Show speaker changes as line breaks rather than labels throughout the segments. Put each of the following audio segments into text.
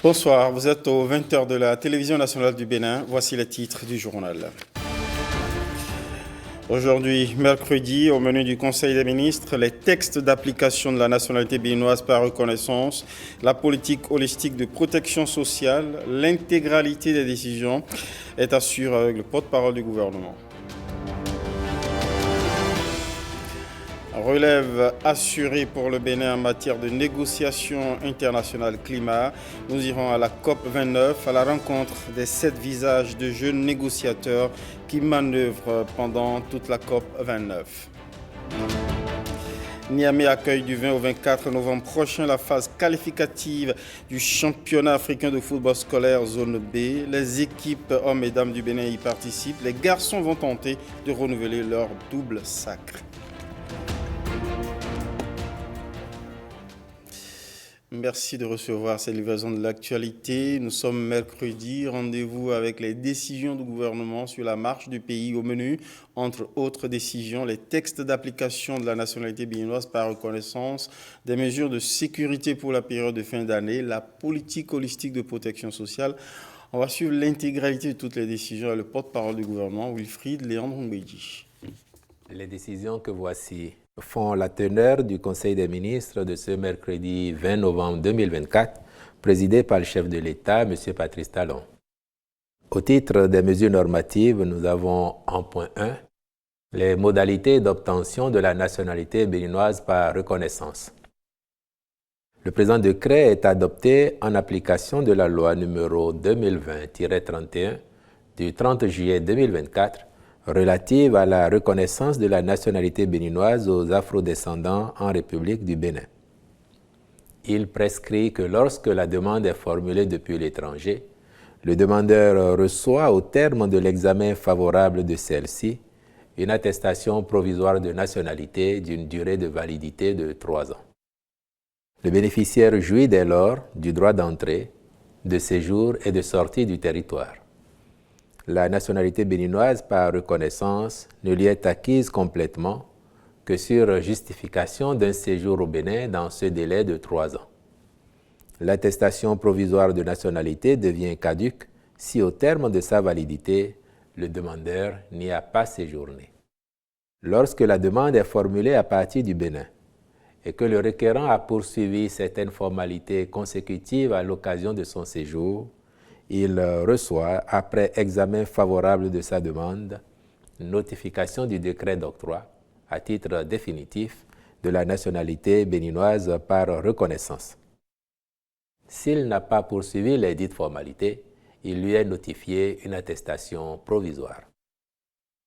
Bonsoir, vous êtes aux 20h de la télévision nationale du Bénin. Voici les titres du journal. Aujourd'hui, mercredi, au menu du Conseil des ministres, les textes d'application de la nationalité béninoise par reconnaissance, la politique holistique de protection sociale, l'intégralité des décisions est assurée avec le porte-parole du gouvernement. Relève assurée pour le Bénin en matière de négociations internationales climat. Nous irons à la COP29 à la rencontre des 7 visages de jeunes négociateurs qui manœuvrent pendant toute la COP29. Niamey accueille du 20 au 24 novembre prochain la phase qualificative du championnat africain de football scolaire zone B. Les équipes hommes et dames du Bénin y participent. Les garçons vont tenter de renouveler leur double sacre. Merci de recevoir ces livraisons de l'actualité. Nous sommes mercredi, rendez-vous avec les décisions du gouvernement sur la marche du pays au menu. Entre autres décisions, les textes d'application de la nationalité béninoise par reconnaissance, des mesures de sécurité pour la période de fin d'année, la politique holistique de protection sociale. On va suivre l'intégralité de toutes les décisions avec le porte-parole du gouvernement, Wilfried Léandre Ngweji.
Les décisions que voici font la teneur du Conseil des ministres de ce mercredi 20 novembre 2024, présidé par le chef de l'État, M. Patrice Talon. Au titre des mesures normatives, nous avons en point 1 les modalités d'obtention de la nationalité béninoise par reconnaissance. Le présent décret est adopté en application de la loi numéro 2020-31 du 30 juillet 2024 relative à la reconnaissance de la nationalité béninoise aux afrodescendants en République du Bénin. Il prescrit que lorsque la demande est formulée depuis l'étranger, le demandeur reçoit au terme de l'examen favorable de celle-ci une attestation provisoire de nationalité d'une durée de validité de 3 ans. Le bénéficiaire jouit dès lors du droit d'entrée, de séjour et de sortie du territoire. La nationalité béninoise par reconnaissance ne lui est acquise complètement que sur justification d'un séjour au Bénin dans ce délai de 3 ans. L'attestation provisoire de nationalité devient caduque si au terme de sa validité, le demandeur n'y a pas séjourné. Lorsque la demande est formulée à partir du Bénin et que le requérant a poursuivi certaines formalités consécutives à l'occasion de son séjour, il reçoit, après examen favorable de sa demande, notification du décret d'octroi à titre définitif de la nationalité béninoise par reconnaissance. S'il n'a pas poursuivi les dites formalités, il lui est notifié une attestation provisoire.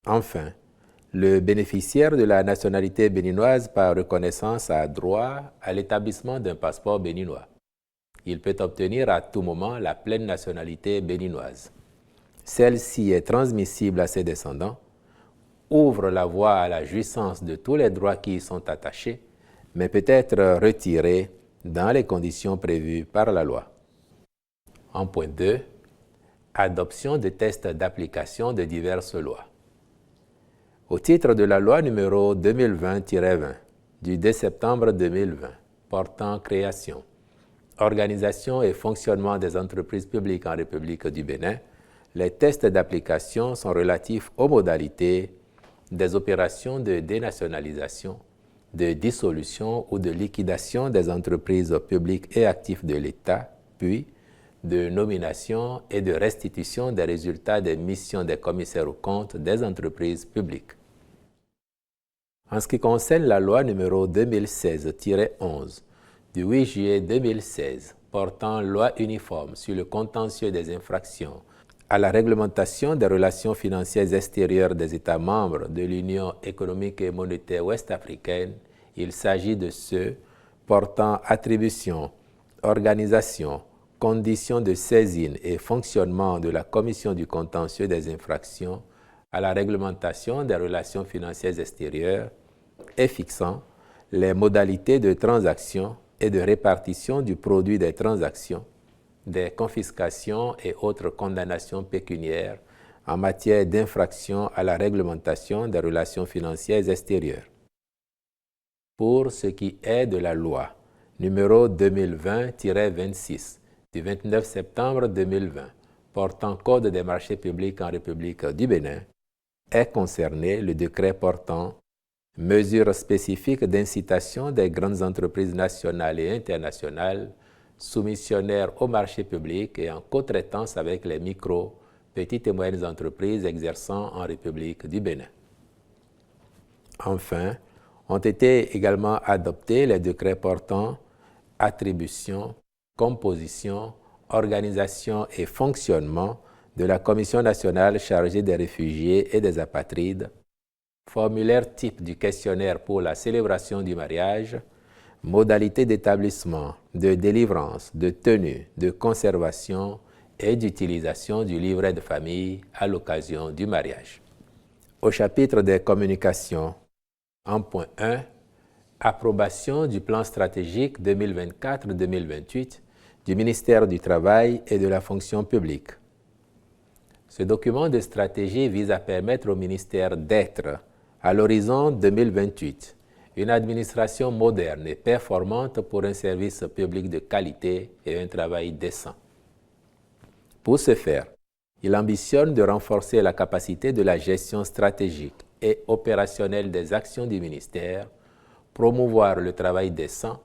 Enfin, le bénéficiaire de la nationalité béninoise par reconnaissance a droit à l'établissement d'un passeport béninois. Il peut obtenir à tout moment la pleine nationalité béninoise. Celle-ci est transmissible à ses descendants, ouvre la voie à la jouissance de tous les droits qui y sont attachés, mais peut être retirée dans les conditions prévues par la loi. En point 2, adoption de tests d'application de diverses lois. Au titre de la loi numéro 2020-20 du 2 septembre 2020 portant création, organisation et fonctionnement des entreprises publiques en République du Bénin, les tests d'application sont relatifs aux modalités des opérations de dénationalisation, de dissolution ou de liquidation des entreprises publiques et actifs de l'État, puis de nomination et de restitution des résultats des missions des commissaires aux comptes des entreprises publiques. En ce qui concerne la loi numéro 2016-11 du 8 juillet 2016 portant loi uniforme sur le contentieux des infractions à la réglementation des relations financières extérieures des États membres de l'Union économique et monétaire ouest-africaine, il s'agit de ceux portant attribution, organisation, conditions de saisine et fonctionnement de la Commission du contentieux des infractions à la réglementation des relations financières extérieures et fixant les modalités de transaction et de répartition du produit des transactions, des confiscations et autres condamnations pécuniaires en matière d'infraction à la réglementation des relations financières extérieures. Pour ce qui est de la loi numéro 2020-26 du 29 septembre 2020 portant Code des marchés publics en République du Bénin est concerné le décret portant mesures spécifiques d'incitation des grandes entreprises nationales et internationales soumissionnaires au marché public et en cotraitance avec les micro, petites et moyennes entreprises exerçant en République du Bénin. Enfin, ont été également adoptés les décrets portant attribution, composition, organisation et fonctionnement de la Commission nationale chargée des réfugiés et des apatrides, formulaire type du questionnaire pour la célébration du mariage, modalités d'établissement, de délivrance, de tenue, de conservation et d'utilisation du livret de famille à l'occasion du mariage. Au chapitre des communications, en point 1, approbation du plan stratégique 2024-2028 du ministère du Travail et de la fonction publique. Ce document de stratégie vise à permettre au ministère d'être, à l'horizon 2028, une administration moderne et performante pour un service public de qualité et un travail décent. Pour ce faire, il ambitionne de renforcer la capacité de la gestion stratégique et opérationnelle des actions du ministère, promouvoir le travail décent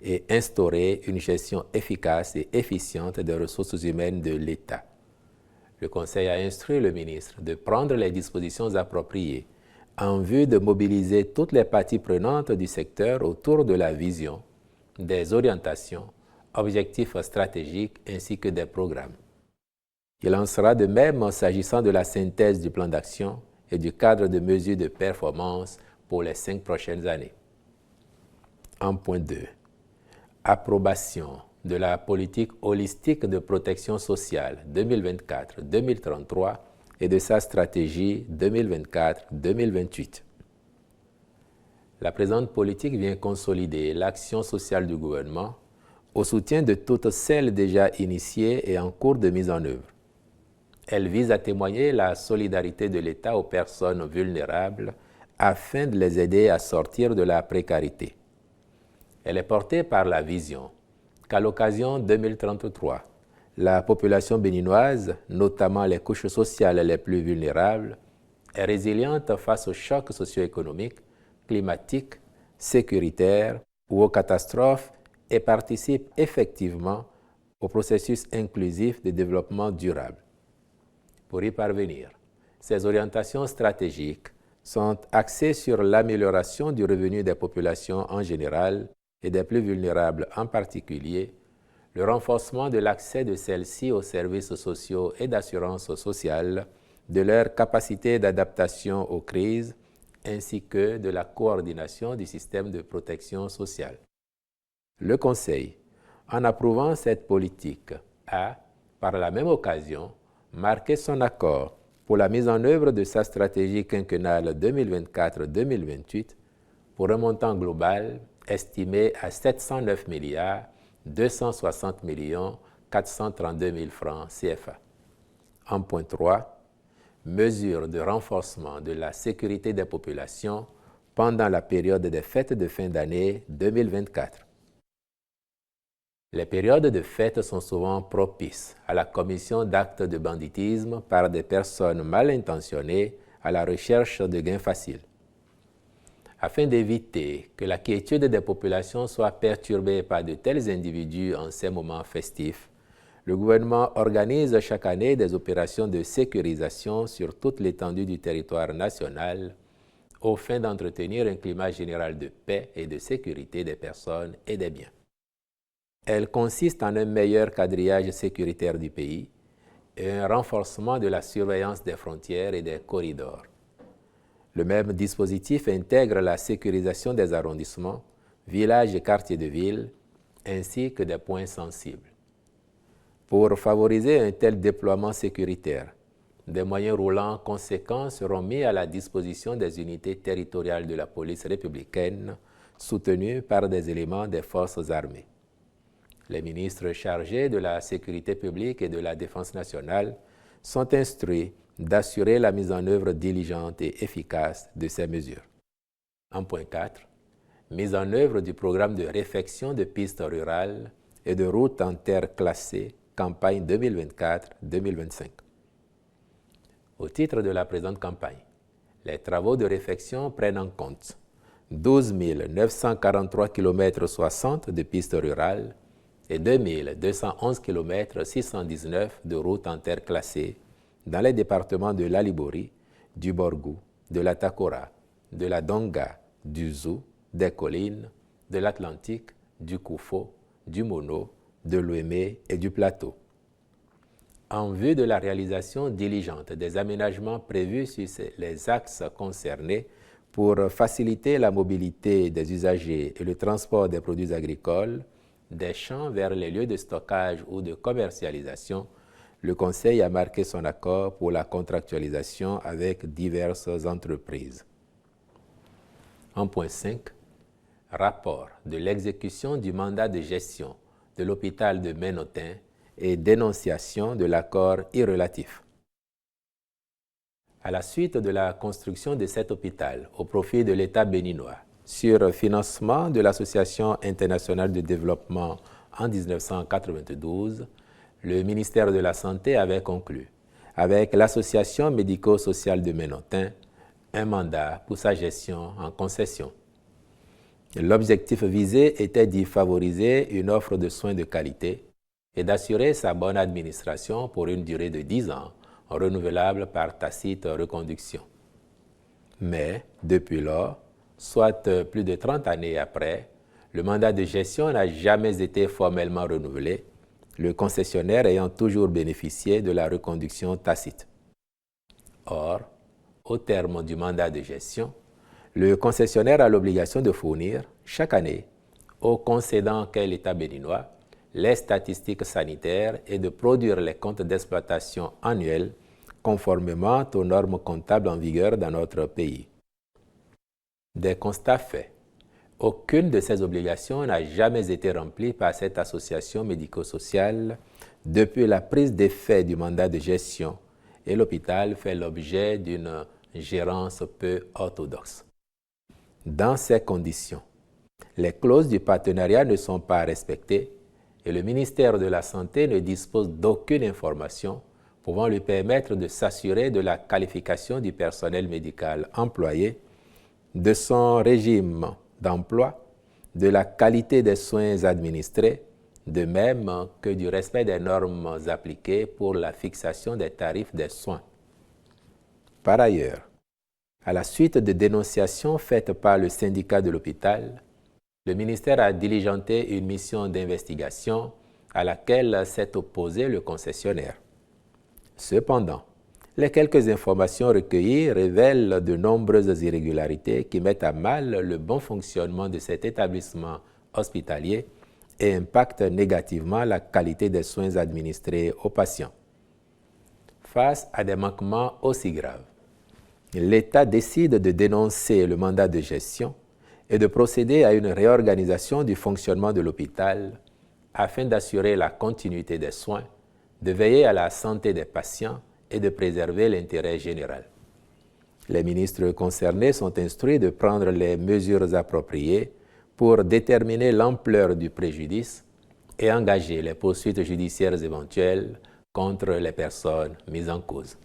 et instaurer une gestion efficace et efficiente des ressources humaines de l'État. Le Conseil a instruit le ministre de prendre les dispositions appropriées en vue de mobiliser toutes les parties prenantes du secteur autour de la vision, des orientations, objectifs stratégiques ainsi que des programmes. Il en sera de même s'agissant de la synthèse du plan d'action et du cadre de mesures de performance pour les 5 prochaines années. En point 2, approbation de la politique holistique de protection sociale 2024-2033 et de sa stratégie 2024-2028. La présente politique vient consolider l'action sociale du gouvernement au soutien de toutes celles déjà initiées et en cours de mise en œuvre. Elle vise à témoigner la solidarité de l'État aux personnes vulnérables afin de les aider à sortir de la précarité. Elle est portée par la vision qu'à l'horizon 2033, la population béninoise, notamment les couches sociales les plus vulnérables, est résiliente face aux chocs socio-économiques, climatiques, sécuritaires ou aux catastrophes et participe effectivement au processus inclusif de développement durable. Pour y parvenir, ces orientations stratégiques sont axées sur l'amélioration du revenu des populations en général et des plus vulnérables en particulier, le renforcement de l'accès de celles-ci aux services sociaux et d'assurance sociale, de leur capacité d'adaptation aux crises, ainsi que de la coordination du système de protection sociale. Le Conseil, en approuvant cette politique, a, par la même occasion, marqué son accord pour la mise en œuvre de sa stratégie quinquennale 2024-2028 pour un montant global estimé à 709 milliards 260 millions 432 000 francs CFA. En point 3, mesures de renforcement de la sécurité des populations pendant la période des fêtes de fin d'année 2024. Les périodes de fête sont souvent propices à la commission d'actes de banditisme par des personnes mal intentionnées à la recherche de gains faciles. Afin d'éviter que la quiétude des populations soit perturbée par de tels individus en ces moments festifs, le gouvernement organise chaque année des opérations de sécurisation sur toute l'étendue du territoire national aux fins d'entretenir un climat général de paix et de sécurité des personnes et des biens. Elle consiste en un meilleur quadrillage sécuritaire du pays et un renforcement de la surveillance des frontières et des corridors. Le même dispositif intègre la sécurisation des arrondissements, villages et quartiers de ville, ainsi que des points sensibles. Pour favoriser un tel déploiement sécuritaire, des moyens roulants conséquents seront mis à la disposition des unités territoriales de la police républicaine, soutenues par des éléments des forces armées. Les ministres chargés de la sécurité publique et de la défense nationale sont instruits d'assurer la mise en œuvre diligente et efficace de ces mesures. En point 4, mise en œuvre du programme de réfection de pistes rurales et de routes en terre classée, campagne 2024-2025. Au titre de la présente campagne, les travaux de réfection prennent en compte 12 943 km 60 de pistes rurales et 2 211 km 619 de routes en terre classée dans les départements de l'Alibori, du Borgou, de la Takora, de la Donga, du Zou, des Collines, de l'Atlantique, du Koufo, du Mono, de l'Ouémé et du Plateau. En vue de la réalisation diligente des aménagements prévus sur les axes concernés pour faciliter la mobilité des usagers et le transport des produits agricoles, des champs vers les lieux de stockage ou de commercialisation, le Conseil a marqué son accord pour la contractualisation avec diverses entreprises. En point 5, rapport de l'exécution du mandat de gestion de l'hôpital de Ménotin et dénonciation de l'accord irrelatif. À la suite de la construction de cet hôpital au profit de l'État béninois, sur financement de l'Association internationale de développement en 1992, le ministère de la Santé avait conclu, avec l'Association médico-sociale de Ménotin, un mandat pour sa gestion en concession. L'objectif visé était d'y favoriser une offre de soins de qualité et d'assurer sa bonne administration pour une durée de 10 ans, renouvelable par tacite reconduction. Mais, depuis lors, soit plus de 30 années après, le mandat de gestion n'a jamais été formellement renouvelé, le concessionnaire ayant toujours bénéficié de la reconduction tacite. Or, au terme du mandat de gestion, le concessionnaire a l'obligation de fournir, chaque année, au concédant qu'est l'État béninois, les statistiques sanitaires et de produire les comptes d'exploitation annuels conformément aux normes comptables en vigueur dans notre pays. Des constats faits, aucune de ces obligations n'a jamais été remplie par cette association médico-sociale depuis la prise d'effet du mandat de gestion et l'hôpital fait l'objet d'une gérance peu orthodoxe. Dans ces conditions, les clauses du partenariat ne sont pas respectées et le ministère de la Santé ne dispose d'aucune information pouvant lui permettre de s'assurer de la qualification du personnel médical employé, de son régime d'emploi, de la qualité des soins administrés, de même que du respect des normes appliquées pour la fixation des tarifs des soins. Par ailleurs, à la suite de dénonciations faites par le syndicat de l'hôpital, le ministère a diligenté une mission d'investigation à laquelle s'est opposé le concessionnaire. Cependant, les quelques informations recueillies révèlent de nombreuses irrégularités qui mettent à mal le bon fonctionnement de cet établissement hospitalier et impactent négativement la qualité des soins administrés aux patients. Face à des manquements aussi graves, l'État décide de dénoncer le mandat de gestion et de procéder à une réorganisation du fonctionnement de l'hôpital afin d'assurer la continuité des soins, de veiller à la santé des patients et de préserver l'intérêt général. Les ministres concernés sont instruits de prendre les mesures appropriées pour déterminer l'ampleur du préjudice et engager les poursuites judiciaires éventuelles contre les personnes mises en cause.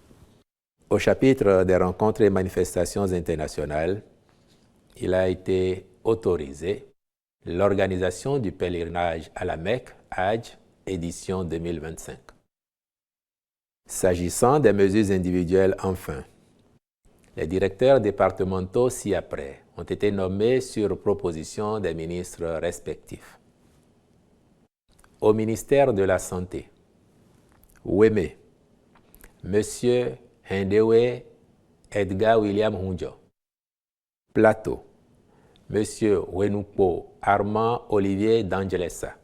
Au chapitre des rencontres et manifestations internationales, il a été autorisé l'organisation du pèlerinage à la Mecque, Hajj, édition 2025. S'agissant des mesures individuelles, enfin, les directeurs départementaux ci-après ont été nommés sur proposition des ministres respectifs. Au ministère de la Santé, Ouémé, M. Hendewe Edgar William Hunjo. Plateau, M. Wenukpo Armand Olivier d'Angelessa.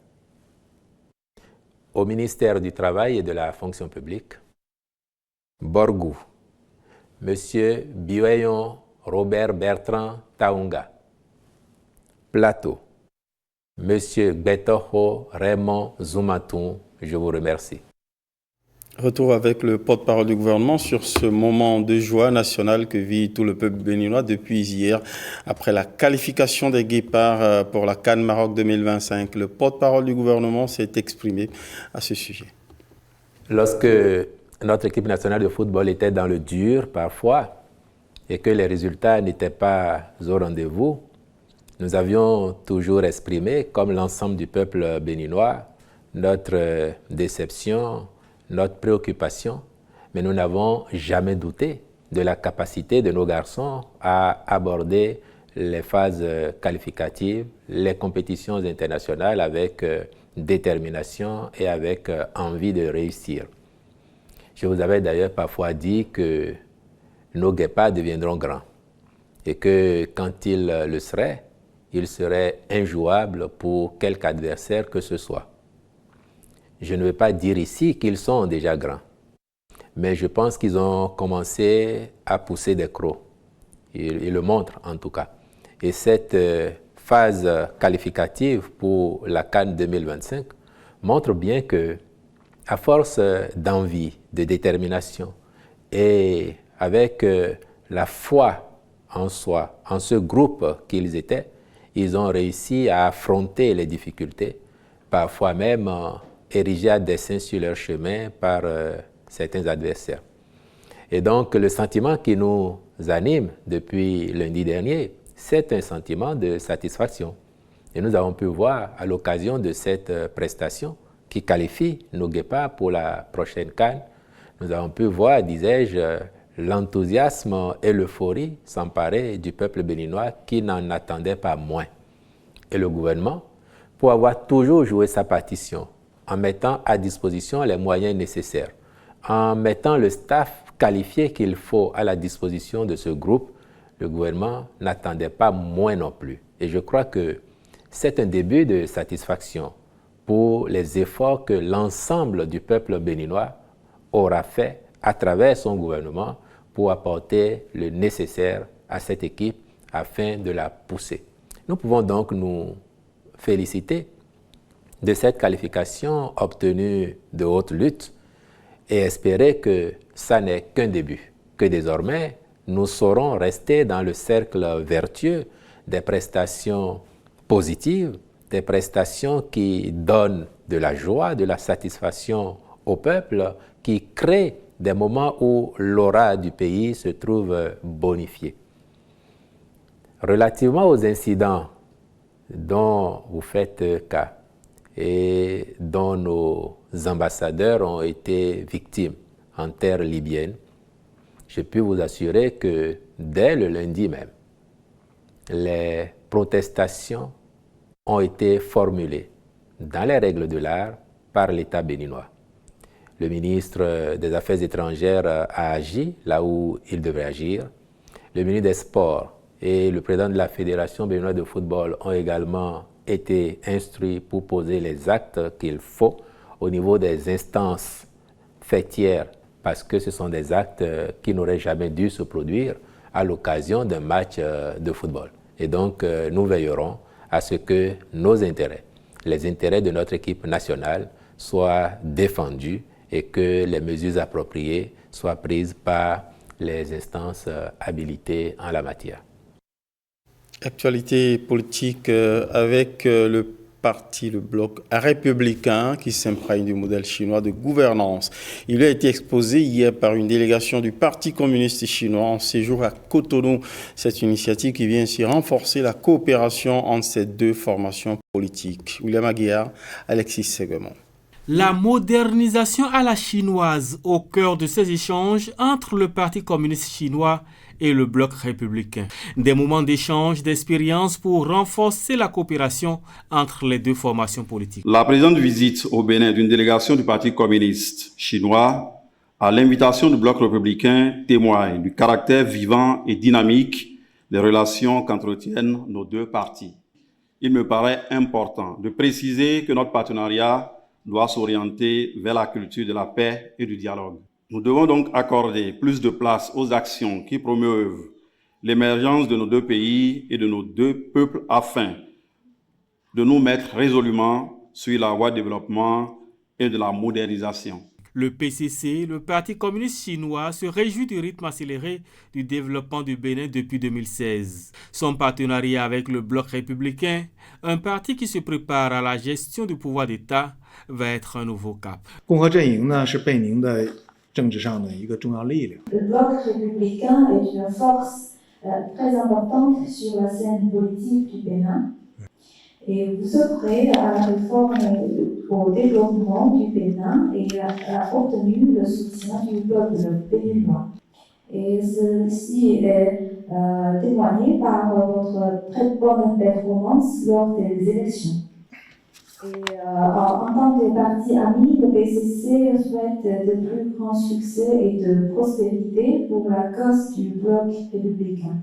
Au ministère du Travail et de la Fonction publique, Borgou, M. Biweyon Robert Bertrand Taunga. Plateau, M. Gbetoho Raymond Zoumatou, je vous remercie.
Retour avec le porte-parole du gouvernement sur ce moment de joie nationale que vit tout le peuple béninois depuis hier, après la qualification des Guépards pour la CAN Maroc 2025. Le porte-parole du gouvernement s'est exprimé à ce sujet.
Lorsque notre équipe nationale de football était dans le dur parfois et que les résultats n'étaient pas au rendez-vous, nous avions toujours exprimé, comme l'ensemble du peuple béninois, notre déception, notre préoccupation, mais nous n'avons jamais douté de la capacité de nos garçons à aborder les phases qualificatives, les compétitions internationales avec détermination et avec envie de réussir. Je vous avais d'ailleurs parfois dit que nos Guépards deviendront grands et que quand ils le seraient, ils seraient injouables pour quelque adversaire que ce soit. Je ne veux pas dire ici qu'ils sont déjà grands, mais je pense qu'ils ont commencé à pousser des crocs. Ils le montrent en tout cas. Et cette phase qualificative pour la CAN 2025 montre bien que, à force d'envie, de détermination et avec la foi en soi, en ce groupe qu'ils étaient, ils ont réussi à affronter les difficultés, parfois même érigés à dessein sur leur chemin par certains adversaires. Et donc, le sentiment qui nous anime depuis lundi dernier, c'est un sentiment de satisfaction. Et nous avons pu voir, à l'occasion de cette prestation qui qualifie nos Guépards pour la prochaine CAN, nous avons pu voir, disais-je, l'enthousiasme et l'euphorie s'emparer du peuple béninois qui n'en attendait pas moins. Et le gouvernement, pour avoir toujours joué sa partition, en mettant à disposition les moyens nécessaires, en mettant le staff qualifié qu'il faut à la disposition de ce groupe, le gouvernement n'attendait pas moins non plus. Et je crois que c'est un début de satisfaction pour les efforts que l'ensemble du peuple béninois aura fait à travers son gouvernement pour apporter le nécessaire à cette équipe afin de la pousser. Nous pouvons donc nous féliciter de cette qualification obtenue de haute lutte et espérer que ça n'est qu'un début, que désormais nous saurons rester dans le cercle vertueux des prestations positives, des prestations qui donnent de la joie, de la satisfaction au peuple, qui créent des moments où l'aura du pays se trouve bonifiée. Relativement aux incidents dont vous faites cas et dont nos ambassadeurs ont été victimes en terre libyenne, je peux vous assurer que dès le lundi même, les protestations ont été formulées dans les règles de l'art par l'État béninois. Le ministre des Affaires étrangères a agi là où il devait agir. Le ministre des Sports et le président de la Fédération béninoise de football ont également été instruits pour poser les actes qu'il faut au niveau des instances fêtières, parce que ce sont des actes qui n'auraient jamais dû se produire à l'occasion d'un match de football. Et donc, nous veillerons à ce que nos intérêts, les intérêts de notre équipe nationale, soient défendus et que les mesures appropriées soient prises par les instances habilitées en la matière.
Actualité politique avec le parti, le bloc républicain qui s'imprègne du modèle chinois de gouvernance. Il a été exposé hier par une délégation du Parti communiste chinois en séjour à Cotonou. Cette initiative qui vient ainsi renforcer la coopération entre ces deux formations politiques. William Aguiar, Alexis Segumon.
La modernisation à la chinoise au cœur de ces échanges entre le Parti communiste chinois et le bloc républicain. Des moments d'échange, d'expérience pour renforcer la coopération entre les deux formations politiques.
La présente visite au Bénin d'une délégation du Parti communiste chinois à l'invitation du bloc républicain témoigne du caractère vivant et dynamique des relations qu'entretiennent nos deux partis. Il me paraît important de préciser que notre partenariat doit s'orienter vers la culture de la paix et du dialogue. Nous devons donc accorder plus de place aux actions qui promeuvent l'émergence de nos deux pays et de nos deux peuples afin de nous mettre résolument sur la voie du développement et de la modernisation.
Le PCC, le Parti communiste chinois, se réjouit du rythme accéléré du développement du Bénin depuis 2016. Son partenariat avec le Bloc républicain, un parti qui se prépare à la gestion du pouvoir d'État, va être un nouveau cap.
Le Bloc républicain est une force très importante sur la scène politique du Bénin. Et vous œuvrez à la réforme, au développement du Bénin et a obtenu le soutien du peuple béninois. Et ceci est témoigné par votre très bonne performance lors des élections. Et en tant que parti ami, le PCC souhaite de plus grands succès et de prospérité pour la cause du Bloc républicain.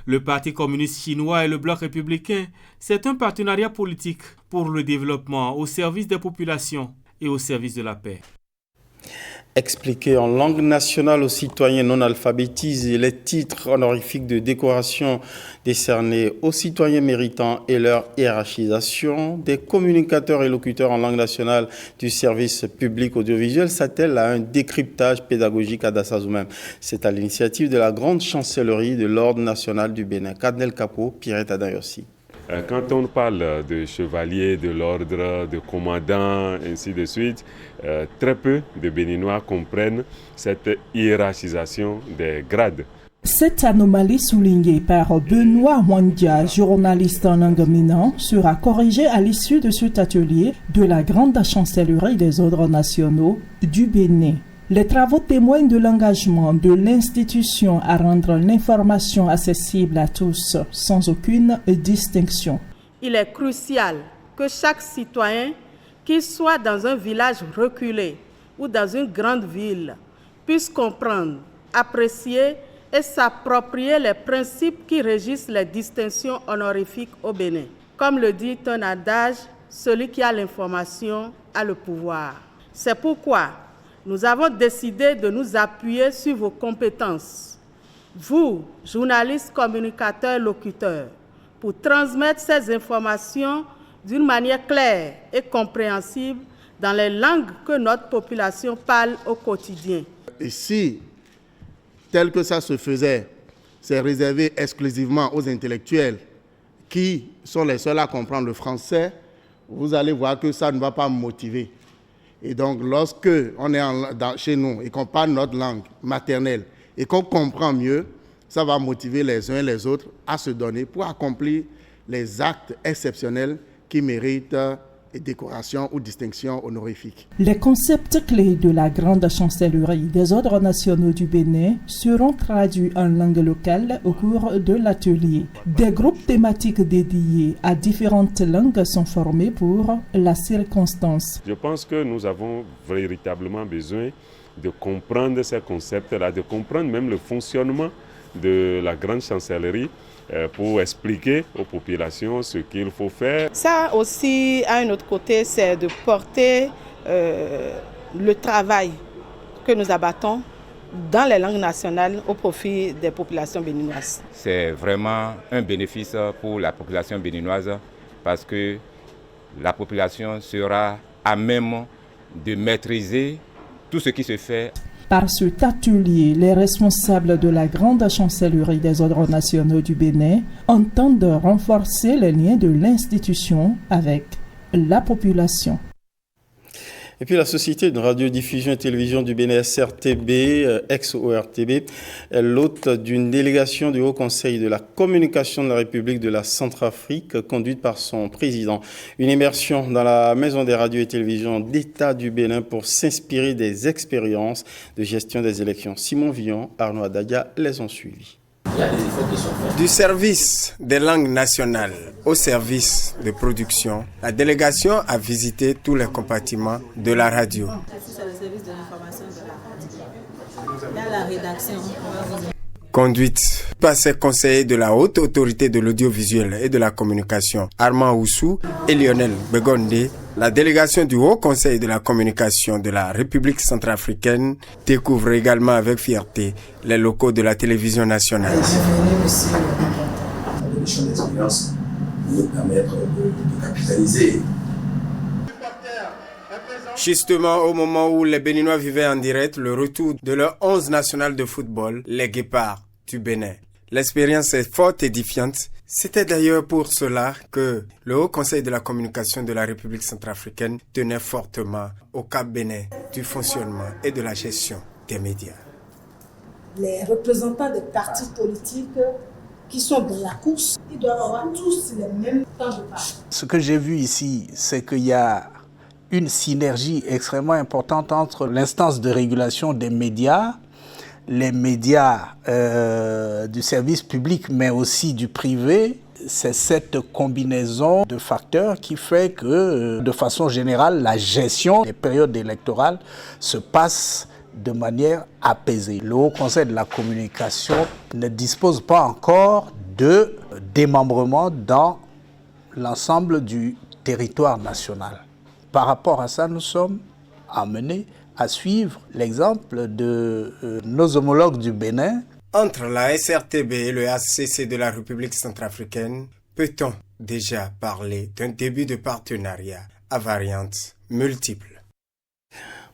Le Parti communiste chinois et le Bloc républicain, c'est un partenariat politique pour le développement au service des populations et au service de la paix.
Expliquer en langue nationale aux citoyens non alphabétisés les titres honorifiques de décoration décernés aux citoyens méritants et leur hiérarchisation, des communicateurs et locuteurs en langue nationale du service public audiovisuel s'attellent à un décryptage pédagogique à Dassazoumem. C'est à l'initiative de la grande chancellerie de l'Ordre national du Bénin. Kadnel Kapo, Pierre Adayossi.
Quand on parle de chevaliers, de l'ordre, de commandants, ainsi de suite, très peu de Béninois comprennent cette hiérarchisation des grades.
Cette anomalie soulignée par Benoît Wandia, journaliste en langue minant, sera corrigée à l'issue de cet atelier de la grande chancellerie des ordres nationaux du Bénin. Les travaux témoignent de l'engagement de l'institution à rendre l'information accessible à tous, sans aucune distinction.
Il est crucial que chaque citoyen, qu'il soit dans un village reculé ou dans une grande ville, puisse comprendre, apprécier et s'approprier les principes qui régissent les distinctions honorifiques au Bénin. Comme le dit un adage, celui qui a l'information a le pouvoir. C'est pourquoi nous avons décidé de nous appuyer sur vos compétences, vous, journalistes, communicateurs, locuteurs, pour transmettre ces informations d'une manière claire et compréhensible dans les langues que notre population parle au quotidien.
Et si, tel que ça se faisait, c'est réservé exclusivement aux intellectuels qui sont les seuls à comprendre le français, vous allez voir que ça ne va pas motiver. Et donc, lorsque on est chez nous et qu'on parle notre langue maternelle et qu'on comprend mieux, ça va motiver les uns et les autres à se donner pour accomplir les actes exceptionnels qui méritent décoration ou distinction honorifique.
Les concepts clés de la grande chancellerie des ordres nationaux du Bénin seront traduits en langue locale au cours de l'atelier. Des groupes thématiques dédiés à différentes langues sont formés pour la circonstance.
Je pense que nous avons véritablement besoin de comprendre ces concepts-là, de comprendre même le fonctionnement de la grande chancellerie pour expliquer aux populations ce qu'il faut faire.
Ça aussi, à un autre côté, c'est de porter le travail que nous abattons dans les langues nationales au profit des populations béninoises.
C'est vraiment un bénéfice pour la population béninoise parce que la population sera à même de maîtriser tout ce qui se fait.
Par cet atelier, les responsables de la grande chancellerie des ordres nationaux du Bénin entendent renforcer les liens de l'institution avec la population.
Et puis la Société de radiodiffusion et télévision du Bénin, SRTB, ex-ORTB, est l'hôte d'une délégation du Haut Conseil de la communication de la République de la Centrafrique, conduite par son président. Une immersion dans la Maison des radios et télévisions d'État du Bénin pour s'inspirer des expériences de gestion des élections. Simon Villon, Arnaud Adadia les ont suivis.
Du service des langues nationales au service de production, la délégation a visité tous les compartiments de la radio.
C'est le service de l'information de la radio. Il y a la rédaction.
Conduite par ses conseillers de la haute autorité de l'audiovisuel et de la communication, Armand Oussou et Lionel Begondé, la délégation du Haut Conseil de la communication de la République centrafricaine découvre également avec fierté les locaux de la télévision nationale.
J'ai venu aussi à l'émission d'expérience nous permettre de capitaliser.
Justement, au moment où les Béninois vivaient en direct le retour de leur 11 national de football, les Guépards du Bénin. L'expérience est fort édifiante. C'était d'ailleurs pour cela que le Haut Conseil de la communication de la République centrafricaine tenait fortement au Cap Bénin du fonctionnement et de la gestion des médias.
Les représentants des partis politiques qui sont dans la course, ils doivent avoir tous les mêmes temps de parole.
Ce que j'ai vu ici, c'est qu'il y a une synergie extrêmement importante entre l'instance de régulation des médias, les médias du service public, mais aussi du privé. C'est cette combinaison de facteurs qui fait que, de façon générale, la gestion des périodes électorales se passe de manière apaisée. Le Haut Conseil de la communication ne dispose pas encore de démembrement dans l'ensemble du territoire national. Par rapport à ça, nous sommes amenés à suivre l'exemple de nos homologues du Bénin.
Entre la SRTB et le HCC de la République centrafricaine, peut-on déjà parler d'un début de partenariat à variantes multiples?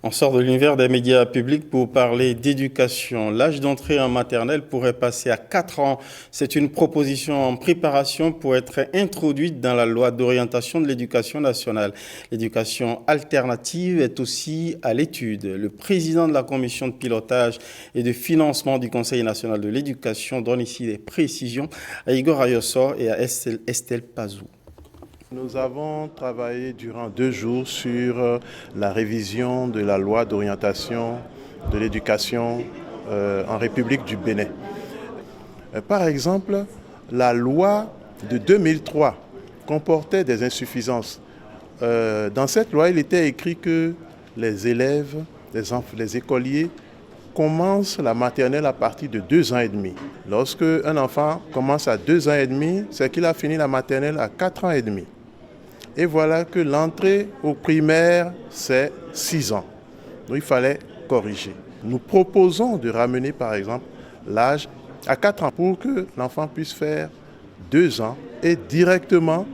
On sort de l'univers des médias publics pour parler d'éducation. L'âge d'entrée en maternelle pourrait passer à 4 ans. C'est une proposition en préparation pour être introduite dans la loi d'orientation de l'éducation nationale. L'éducation alternative est aussi à l'étude. Le président de la commission de pilotage et de financement du Conseil national de l'éducation donne ici des précisions à Igor Ayossor et à Estelle Pazou.
Nous avons travaillé durant 2 jours sur la révision de la loi d'orientation de l'éducation en République du Bénin. Par exemple, la loi de 2003 comportait des insuffisances. Dans cette loi, il était écrit que les élèves, les écoliers commencent la maternelle à partir de 2 ans et demi. Lorsque un enfant commence à 2 ans et demi, c'est qu'il a fini la maternelle à 4 ans et demi. Et voilà que l'entrée au primaire, c'est 6 ans. Donc il fallait corriger. Nous proposons de ramener par exemple l'âge à 4 ans pour que l'enfant puisse faire 2 ans et directement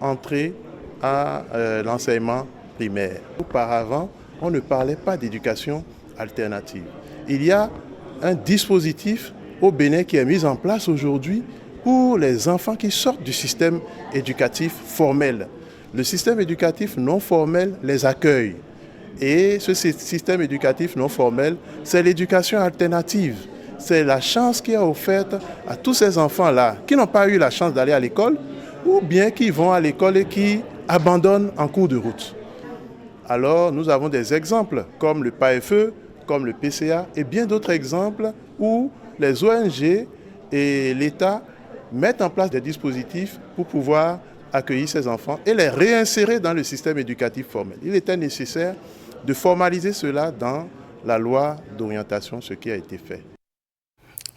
entrer à l'enseignement primaire. Auparavant, on ne parlait pas d'éducation alternative. Il y a un dispositif au Bénin qui est mis en place aujourd'hui pour les enfants qui sortent du système éducatif formel. Le système éducatif non formel les accueille. Et ce système éducatif non formel, c'est l'éducation alternative. C'est la chance qui est offerte à tous ces enfants-là qui n'ont pas eu la chance d'aller à l'école ou bien qui vont à l'école et qui abandonnent en cours de route. Alors nous avons des exemples comme le PAFE, comme le PCA et bien d'autres exemples où les ONG et l'État mettent en place des dispositifs pour pouvoir accueillir ces enfants et les réinsérer dans le système éducatif formel. Il était nécessaire de formaliser cela dans la loi d'orientation, ce qui a été fait.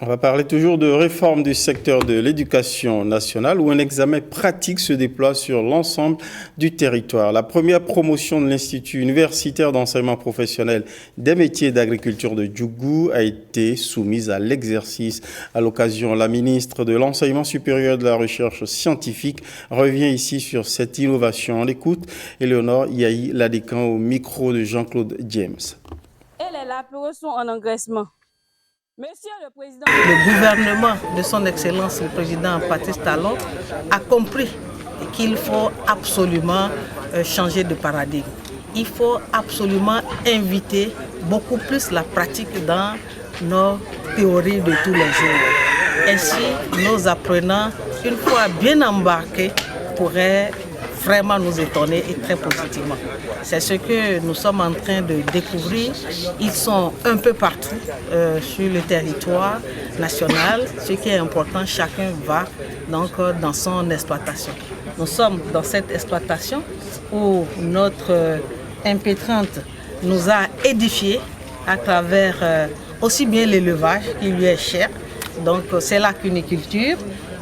On va parler toujours de réforme du secteur de l'éducation nationale où un examen pratique se déploie sur l'ensemble du territoire. La première promotion de l'Institut universitaire d'enseignement professionnel des métiers d'agriculture de Djougou a été soumise à l'exercice. À l'occasion, la ministre de l'Enseignement supérieur et de la recherche scientifique revient ici sur cette innovation. On écoute Éléonore Yahi Ladécan au micro de Jean-Claude James.
Et les lapeaux sont en engraissement. Monsieur le Président,
le gouvernement de son Excellence le Président Patrice Talon a compris qu'il faut absolument changer de paradigme. Il faut absolument inviter beaucoup plus la pratique dans nos théories de tous les jours. Ainsi, nos apprenants, une fois bien embarqués, pourraient vraiment nous étonner et très positivement. C'est ce que nous sommes en train de découvrir. Ils sont un peu partout sur le territoire national. Ce qui est important, chacun va donc dans son exploitation. Nous sommes dans cette exploitation où notre impétrante nous a édifiés à travers aussi bien l'élevage qui lui est cher, donc c'est la cuniculture,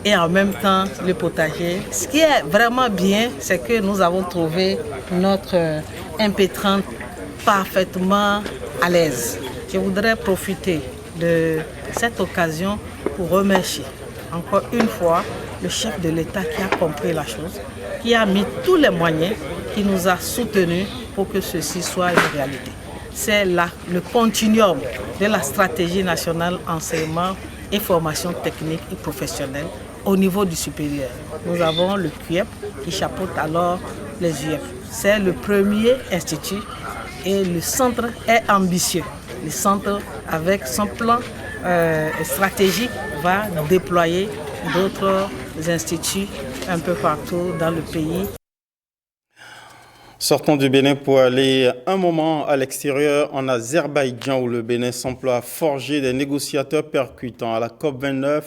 et en même temps le potager. Ce qui est vraiment bien, c'est que nous avons trouvé notre impétrante parfaitement à l'aise. Je voudrais profiter de cette occasion pour remercier encore une fois
le chef de l'État qui a compris la chose, qui a mis tous les moyens, qui nous a soutenus pour que ceci soit une réalité. C'est là le continuum de la stratégie nationale enseignement et formation technique et professionnelle au niveau du supérieur. Nous avons le CUEP qui chapeaute alors les UF. C'est le premier institut et le centre est ambitieux. Le centre, avec son plan stratégique, va déployer d'autres instituts un peu partout dans le pays.
Sortons du Bénin pour aller un moment à l'extérieur, en Azerbaïdjan, où le Bénin s'emploie à forger des négociateurs percutants. À la COP29,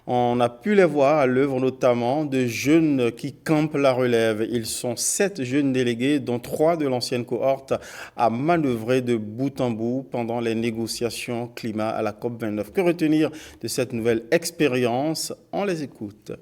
on a pu les voir à l'œuvre, notamment de jeunes qui campent la relève. Ils sont 7 jeunes délégués, dont 3 de l'ancienne cohorte, à manœuvrer de bout en bout pendant les négociations climat à la COP29. Que retenir de cette nouvelle expérience? On les écoute.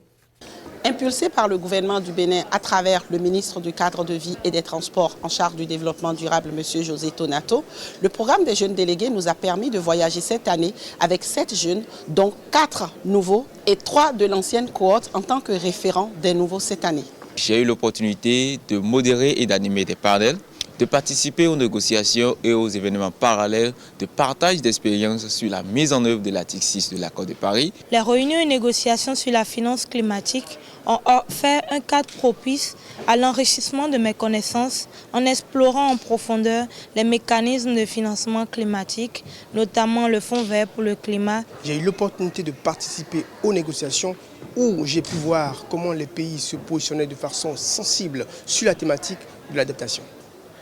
Impulsé par le gouvernement du Bénin à travers le ministre du Cadre de vie et des Transports en charge du développement durable, M. José Tonato, le programme des jeunes délégués nous a permis de voyager cette année avec 7 jeunes, dont 4 nouveaux et 3 de l'ancienne cohorte en tant que référents des nouveaux cette année.
J'ai eu l'opportunité de modérer et d'animer des panels, de participer aux négociations et aux événements parallèles de partage d'expériences sur la mise en œuvre de l'article 6 de l'accord de Paris.
Les réunions et négociations sur la finance climatique ont fait un cadre propice à l'enrichissement de mes connaissances en explorant en profondeur les mécanismes de financement climatique, notamment le Fonds vert pour le climat.
J'ai eu l'opportunité de participer aux négociations où j'ai pu voir comment les pays se positionnaient de façon sensible sur la thématique de l'adaptation.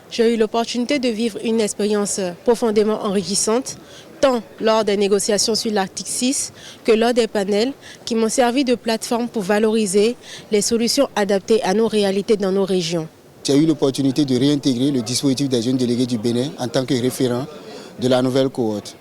J'ai eu l'opportunité de vivre une expérience profondément enrichissante, tant lors des négociations sur l'article 6 que lors des panels qui m'ont servi de plateforme pour valoriser les solutions adaptées à nos réalités dans nos régions.
J'ai eu l'opportunité de réintégrer le dispositif des jeunes délégués du Bénin en tant que référent de la nouvelle cohorte.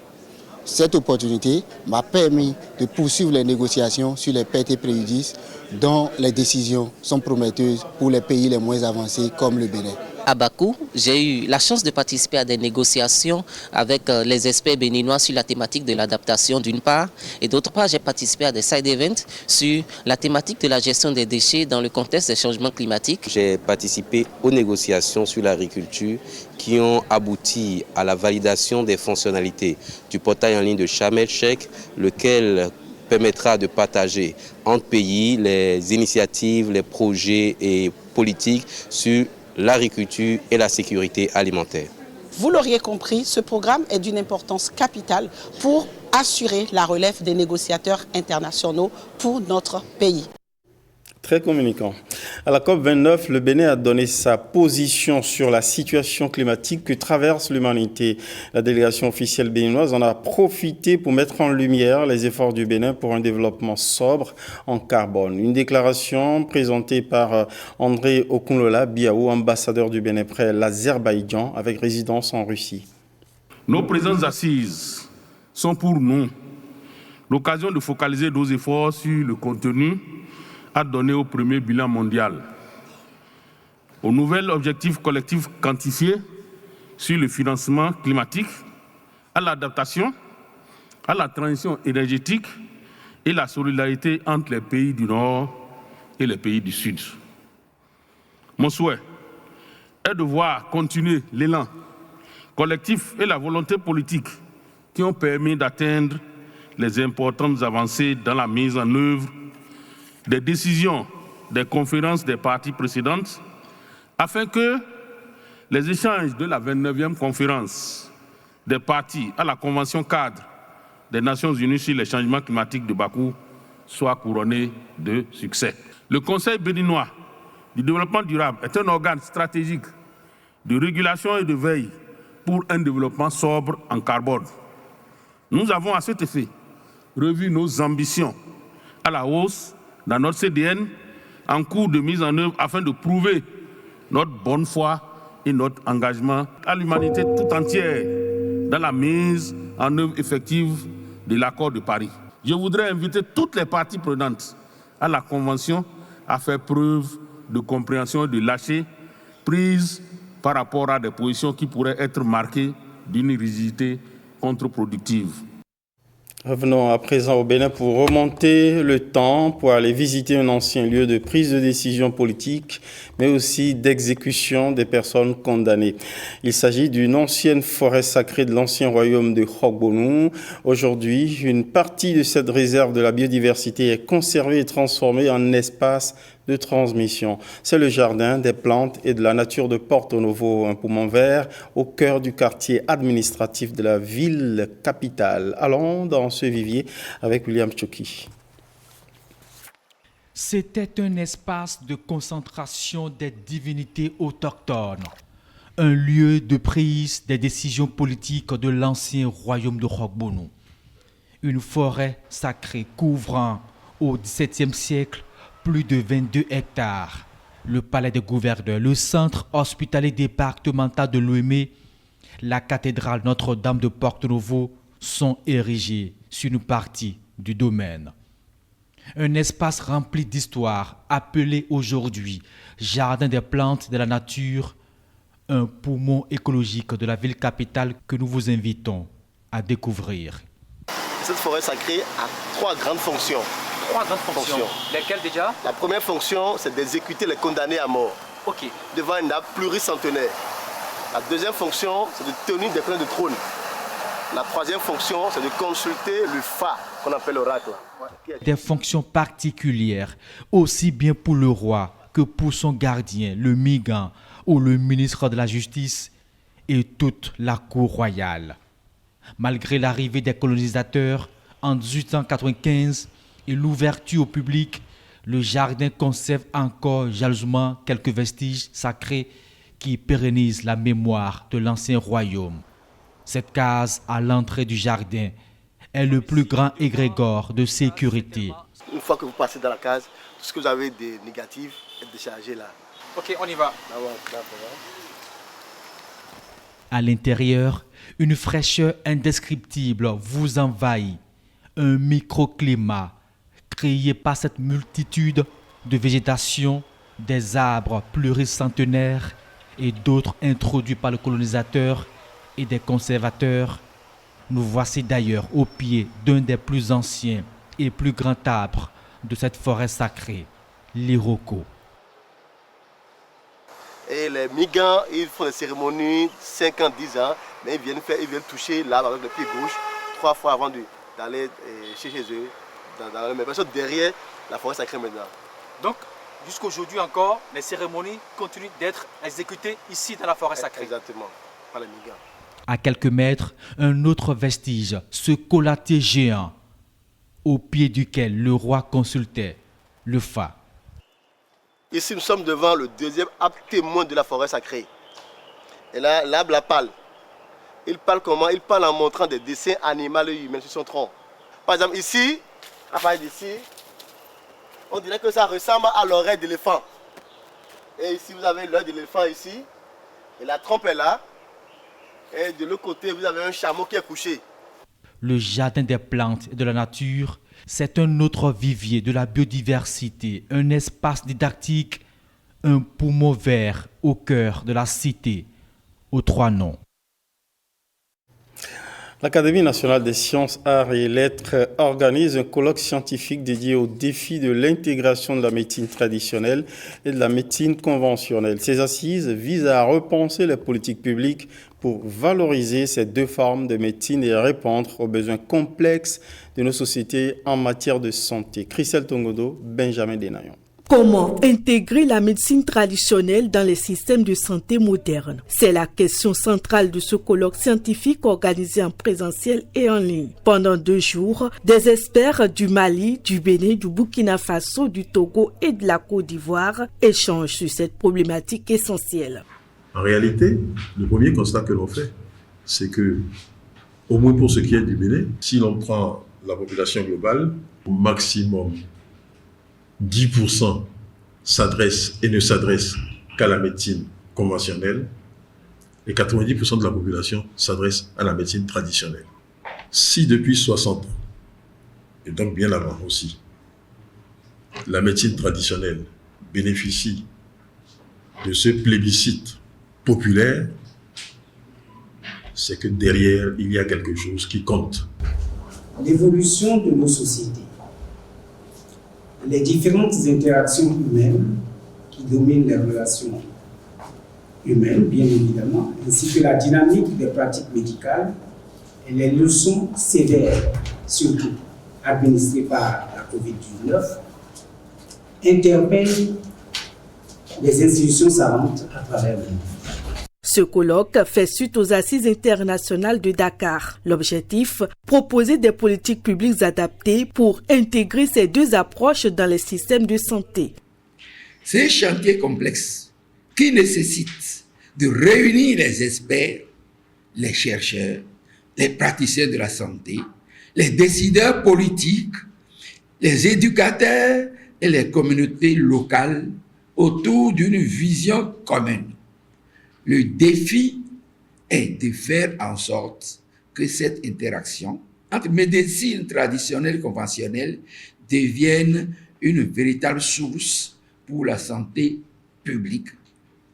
Cette opportunité m'a permis de poursuivre les négociations sur les pertes et préjudices dont les décisions sont prometteuses pour les pays les moins avancés comme le Bénin.
À Bakou, j'ai eu la chance de participer à des négociations avec les experts béninois sur la thématique de l'adaptation d'une part, et d'autre part j'ai participé à des side events sur la thématique de la gestion des déchets dans le contexte des changements climatiques.
J'ai participé aux négociations sur l'agriculture qui ont abouti à la validation des fonctionnalités du portail en ligne de Sharm el-Sheikh, lequel permettra de partager entre pays les initiatives, les projets et politiques sur l'agriculture et la sécurité alimentaire.
Vous l'auriez compris, ce programme est d'une importance capitale pour assurer la relève des négociateurs internationaux pour notre pays.
Très communicant. À la COP29, le Bénin a donné sa position sur la situation climatique que traverse l'humanité. La délégation officielle béninoise en a profité pour mettre en lumière les efforts du Bénin pour un développement sobre en carbone. Une déclaration présentée par André Okunlola Biaou, ambassadeur du Bénin près l'Azerbaïdjan, avec résidence en Russie.
Nos présentes assises sont pour nous l'occasion de focaliser nos efforts sur le contenu à donner au premier bilan mondial, aux nouveaux objectifs collectifs quantifiés sur le financement climatique, à l'adaptation, à la transition énergétique et la solidarité entre les pays du Nord et les pays du Sud. Mon souhait est de voir continuer l'élan collectif et la volonté politique qui ont permis d'atteindre les importantes avancées dans la mise en œuvre des décisions des conférences des parties précédentes, afin que les échanges de la 29e conférence des parties à la Convention cadre des Nations Unies sur les changements climatiques de Bakou soient couronnés de succès. Le Conseil béninois du développement durable est un organe stratégique de régulation et de veille pour un développement sobre en carbone. Nous avons à cet effet revu nos ambitions à la hausse dans notre CDN en cours de mise en œuvre afin de prouver notre bonne foi et notre engagement à l'humanité tout entière dans la mise en œuvre effective de l'accord de Paris. Je voudrais inviter toutes les parties prenantes à la Convention à faire preuve de compréhension et de lâcher prise par rapport à des positions qui pourraient être marquées d'une rigidité contre-productive.
Revenons à présent au Bénin pour remonter le temps, pour aller visiter un ancien lieu de prise de décision politique, mais aussi d'exécution des personnes condamnées. Il s'agit d'une ancienne forêt sacrée de l'ancien royaume de Hogbonou. Aujourd'hui, une partie de cette réserve de la biodiversité est conservée et transformée en espace de transmission. C'est le jardin des plantes et de la nature de Porto Novo, un poumon vert au cœur du quartier administratif de la ville capitale. Allons dans ce vivier avec William Choki.
C'était un espace de concentration des divinités autochtones, un lieu de prise des décisions politiques de l'ancien royaume de Hogbonou. Une forêt sacrée couvrant au XVIIe siècle plus de 22 hectares. Le palais des gouverneurs, le centre hospitalier départemental de Lomé, la cathédrale Notre-Dame de Porto Novo sont érigés sur une partie du domaine. Un espace rempli d'histoire, appelé aujourd'hui Jardin des plantes de la nature, un poumon écologique de la ville capitale que nous vous invitons à découvrir.
Cette forêt sacrée a 3 grandes fonctions.
3 grandes fonctions. Lesquelles déjà?
La première fonction, c'est d'exécuter les condamnés à mort.
Ok.
Devant une nappe pluricentenaire. La deuxième fonction, c'est de tenir des plans de trône. La troisième fonction, c'est de consulter le Fa, qu'on appelle l'oracle.
Des fonctions particulières, aussi bien pour le roi que pour son gardien, le Migan ou le ministre de la Justice et toute la cour royale. Malgré l'arrivée des colonisateurs en 1895 et l'ouverture au public, le jardin conserve encore jalousement quelques vestiges sacrés qui pérennisent la mémoire de l'ancien royaume. Cette case à l'entrée du jardin est le plus grand égrégore de sécurité.
Une fois que vous passez dans la case, tout ce que vous avez de négatif est déchargé là.
Ok, on y va.
À l'intérieur, une fraîcheur indescriptible vous envahit. Un microclimat créé par cette multitude de végétation, des arbres pluricentenaires et d'autres introduits par le colonisateur et des conservateurs. Nous voici d'ailleurs au pied d'un des plus anciens et plus grands arbres de cette forêt sacrée, l'Iroko.
Et les Migans, ils font des cérémonies 5 ans, 10 ans, mais ils viennent toucher l'arbre avec le pied gauche 3 fois avant d'aller chez eux. Mais derrière la forêt sacrée maintenant.
Donc, jusqu'aujourd'hui encore, les cérémonies continuent d'être exécutées ici dans la forêt sacrée.
Exactement, par les Migans.
À quelques mètres, un autre vestige, ce colatier géant, au pied duquel le roi consultait le Fa.
Ici, nous sommes devant le deuxième arbre témoin de la forêt sacrée. Et là, l'arbre parle. Il parle comment? Il parle en montrant des dessins animaux et humains sur son tronc. Par exemple, ici, à partir d'ici, on dirait que ça ressemble à l'oreille d'éléphant. Et ici, vous avez l'œil d'éléphant ici. Et la trompe est là. Et de l'autre côté, vous avez un chameau qui est couché.
Le jardin des plantes et de la nature, c'est un autre vivier de la biodiversité, un espace didactique, un poumon vert au cœur de la cité, aux 3 noms.
L'Académie nationale des sciences, arts et lettres organise un colloque scientifique dédié au défi de l'intégration de la médecine traditionnelle et de la médecine conventionnelle. Ces assises visent à repenser les politiques publiques pour valoriser ces 2 formes de médecine et répondre aux besoins complexes de nos sociétés en matière de santé. Christelle Tongodo, Benjamin Denayon.
Comment intégrer la médecine traditionnelle dans les systèmes de santé modernes? C'est la question centrale de ce colloque scientifique organisé en présentiel et en ligne. Pendant 2 jours, des experts du Mali, du Bénin, du Burkina Faso, du Togo et de la Côte d'Ivoire échangent sur cette problématique essentielle.
En réalité, le premier constat que l'on fait, c'est que, au moins pour ce qui est du Bénin, si l'on prend la population globale, au maximum 10% s'adressent et ne s'adressent qu'à la médecine conventionnelle et 90% de la population s'adresse à la médecine traditionnelle. Si depuis 60 ans, et donc bien avant aussi, la médecine traditionnelle bénéficie de ce plébiscite populaire, c'est que derrière, il y a quelque chose qui compte.
l'évolution de nos sociétés, les différentes interactions humaines qui dominent les relations humaines, bien évidemment, ainsi que la dynamique des pratiques médicales et les leçons sévères, surtout administrées par la COVID-19, interpellent les institutions savantes à travers le monde.
Ce colloque fait suite aux Assises internationales de Dakar. L'objectif, proposer des politiques publiques adaptées pour intégrer ces deux approches dans les systèmes de santé.
C'est un chantier complexe qui nécessite de réunir les experts, les chercheurs, les praticiens de la santé, les décideurs politiques, les éducateurs et les communautés locales autour d'une vision commune. Le défi est de faire en sorte que cette interaction entre médecine traditionnelle et conventionnelle devienne une véritable source pour la santé publique,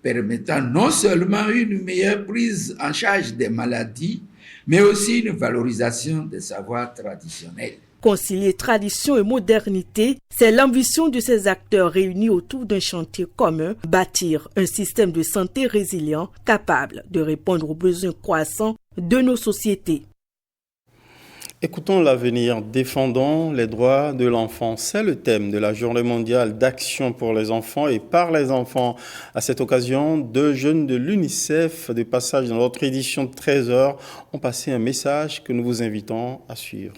permettant non seulement une meilleure prise en charge des maladies, mais aussi une valorisation des savoirs traditionnels.
Concilier tradition et modernité, c'est l'ambition de ces acteurs réunis autour d'un chantier commun, bâtir un système de santé résilient capable de répondre aux besoins croissants de nos sociétés.
Écoutons l'avenir, défendons les droits de l'enfant. C'est le thème de la Journée mondiale d'action pour les enfants et par les enfants. À cette occasion, 2 jeunes de l'UNICEF, de passage dans notre édition de 13h, ont passé un message que nous vous invitons à suivre.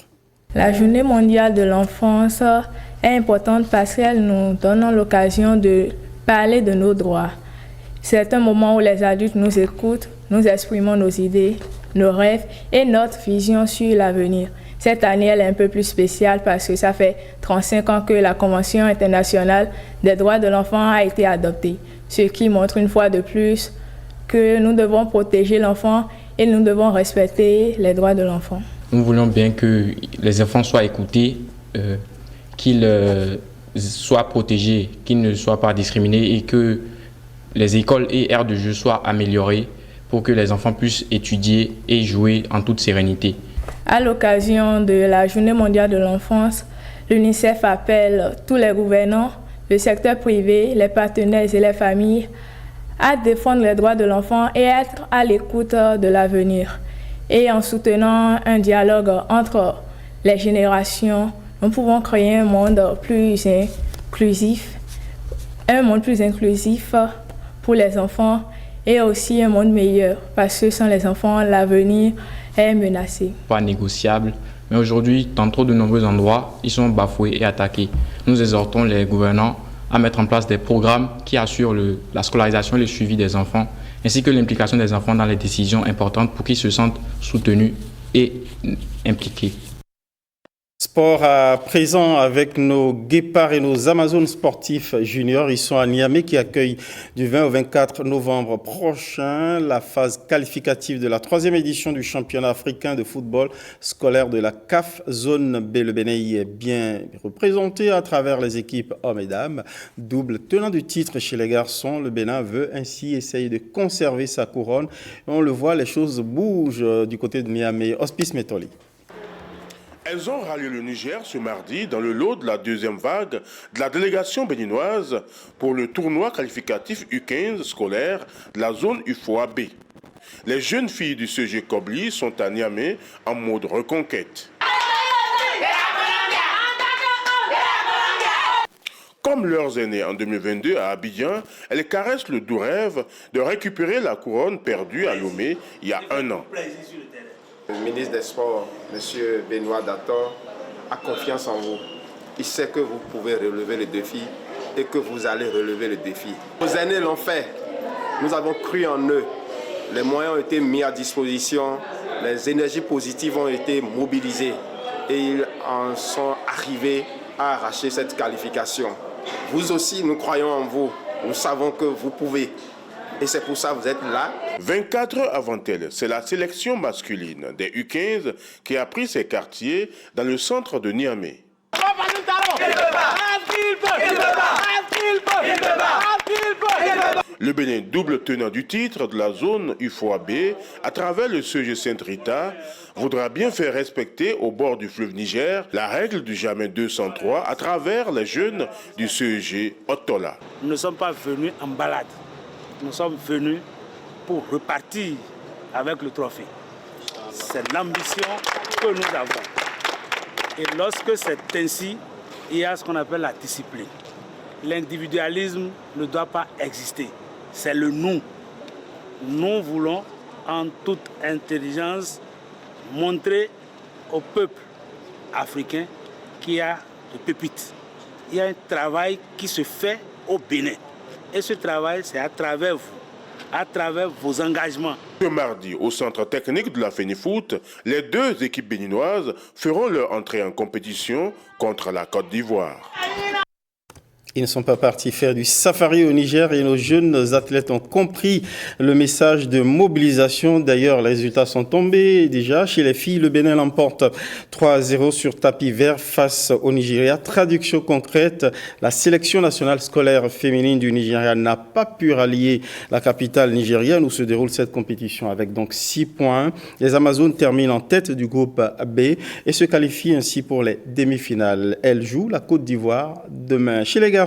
La Journée mondiale de l'enfance est importante parce qu'elle nous donne l'occasion de parler de nos droits. C'est un moment où les adultes nous écoutent, nous exprimons nos idées, nos rêves et notre vision sur l'avenir. Cette année, elle est un peu plus spéciale parce que ça fait 35 ans que la Convention internationale des droits de l'enfant a été adoptée, ce qui montre une fois de plus que nous devons protéger l'enfant et nous devons respecter les droits de l'enfant.
Nous voulons bien que les enfants soient écoutés, qu'ils soient protégés, qu'ils ne soient pas discriminés et que les écoles et aires de jeu soient améliorées pour que les enfants puissent étudier et jouer en toute sérénité.
À l'occasion de la Journée mondiale de l'enfance, l'UNICEF appelle tous les gouvernants, le secteur privé, les partenaires et les familles à défendre les droits de l'enfant et être à l'écoute de l'avenir. Et en soutenant un dialogue entre les générations, nous pouvons créer un monde plus inclusif pour les enfants et aussi un monde meilleur, parce que sans les enfants, l'avenir est menacé.
Pas négociable, mais aujourd'hui, dans trop de nombreux endroits, ils sont bafoués et attaqués. Nous exhortons les gouvernants à mettre en place des programmes qui assurent la scolarisation et le suivi des enfants, ainsi que l'implication des enfants dans les décisions importantes pour qu'ils se sentent soutenus et impliqués.
Sport à présent avec nos guépards et nos Amazones sportifs juniors. Ils sont à Niamey qui accueillent du 20 au 24 novembre prochain la phase qualificative de la 3e édition du championnat africain de football scolaire de la CAF Zone B. Le Bénin y est bien représenté à travers les équipes hommes et dames. Double tenant du titre chez les garçons, le Bénin veut ainsi essayer de conserver sa couronne. Et on le voit, les choses bougent du côté de Niamey. Hospice Métoli.
Elles ont rallié le Niger ce mardi dans le lot de la 2e vague de la délégation béninoise pour le tournoi qualificatif U15 scolaire de la zone UFOA-B. Les jeunes filles du CG Kobli sont à Niamey en mode reconquête. Comme leurs aînés en 2022 à Abidjan, elles caressent le doux rêve de récupérer la couronne perdue à Lomé il y a 1 an.
Le ministre des Sports, M. Benoît Dator, a confiance en vous. Il sait que vous pouvez relever le défi et que vous allez relever le défi. Nos aînés l'ont fait. Nous avons cru en eux. Les moyens ont été mis à disposition. Les énergies positives ont été mobilisées. Et ils en sont arrivés à arracher cette qualification. Vous aussi, nous croyons en vous. Nous savons que vous pouvez. Et c'est pour ça que vous êtes là.
24 heures avant elle, c'est la sélection masculine des U15 qui a pris ses quartiers dans le centre de Niamey. Le Bénin, double tenant du titre de la zone UFOA-B, à travers le CEG Saint-Rita, voudra bien faire respecter au bord du fleuve Niger la règle du jamais 203 à travers les jeunes du CEG Otola.
Nous ne sommes pas venus en balade, nous sommes venus pour repartir avec le trophée. C'est l'ambition que nous avons. Et lorsque c'est ainsi, il y a ce qu'on appelle la discipline. L'individualisme ne doit pas exister. C'est le nous. Nous voulons, en toute intelligence, montrer au peuple africain qu'il y a de pépites. Il y a un travail qui se fait au Bénin. Et ce travail, c'est à travers vous, à travers vos engagements.
Ce mardi, au centre technique de la FENIFOOT, les deux équipes béninoises feront leur entrée en compétition contre la Côte d'Ivoire.
Ils ne sont pas partis faire du safari au Niger et nos jeunes athlètes ont compris le message de mobilisation. D'ailleurs, les résultats sont tombés déjà. Chez les filles, le Bénin l'emporte 3-0 sur tapis vert face au Nigeria. Traduction concrète, la sélection nationale scolaire féminine du Nigeria n'a pas pu rallier la capitale nigérienne où se déroule cette compétition avec donc 6 points. Les Amazones terminent en tête du groupe B et se qualifient ainsi pour les demi-finales. Elles jouent la Côte d'Ivoire demain. Chez les garçons,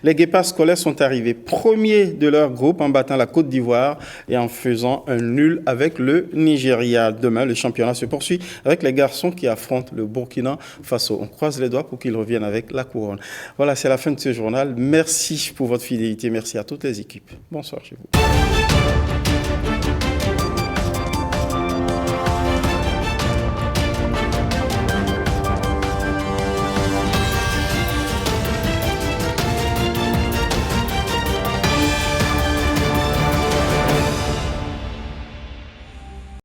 les guépards scolaires sont arrivés premiers de leur groupe en battant la Côte d'Ivoire et en faisant un nul avec le Nigeria. Demain, le championnat se poursuit avec les garçons qui affrontent le Burkina Faso. On croise les doigts pour qu'ils reviennent avec la couronne. Voilà, c'est la fin de ce journal. Merci pour votre fidélité. Merci à toutes les équipes. Bonsoir chez vous.